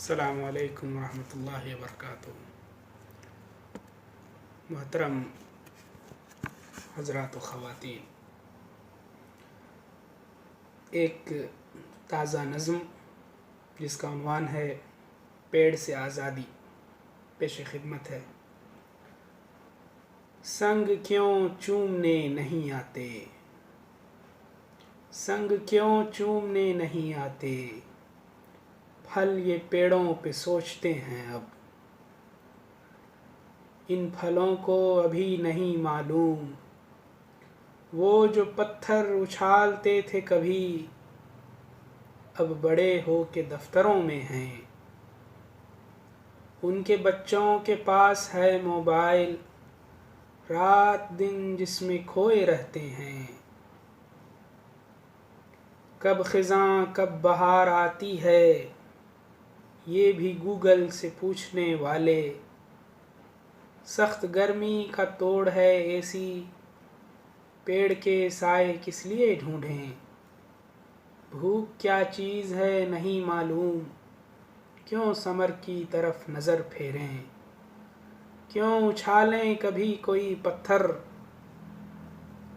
السلام علیکم ورحمۃ اللہ وبرکاتہ۔ محترم حضرات و خواتین، ایک تازہ نظم جس کا عنوان ہے پیڑ سے آزادی پیش خدمت ہے۔ سنگ کیوں چومنے نہیں آتے، سنگ کیوں چومنے نہیں آتے، پھل یہ پیڑوں پہ سوچتے ہیں اب، ان پھلوں کو ابھی نہیں معلوم، وہ جو پتھر اچھالتے تھے کبھی، اب بڑے ہو کے دفتروں میں ہیں، ان کے بچوں کے پاس ہے موبائل، رات دن جس میں کھوئے رہتے ہیں، کب خزاں کب بہار آتی ہے، یہ بھی گوگل سے پوچھنے والے، سخت گرمی کا توڑ ہے اے سی، پیڑ کے سائے کس لیے ڈھونڈیں، بھوک کیا چیز ہے نہیں معلوم، کیوں ثمر کی طرف نظر پھیریں، کیوں اچھالیں کبھی کوئی پتھر،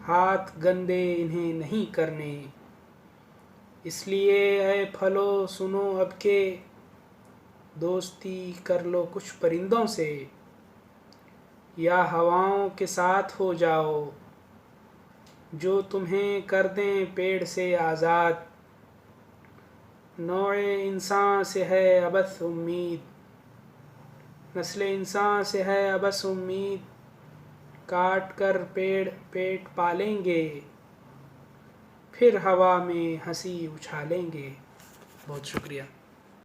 ہاتھ گندے انہیں نہیں کرنے، اس لیے اے پھلو سنو اب کہ، دوستی کر لو کچھ پرندوں سے، یا ہواؤں کے ساتھ ہو جاؤ، جو تمہیں کر دیں پیڑ سے آزاد، نوع انسان سے ہے ابس امید، نسل انسان سے ہے ابس امید، کاٹ کر پیڑ پیٹ پالیں گے، پھر ہوا میں ہنسی اچھالیں گے۔ بہت شکریہ۔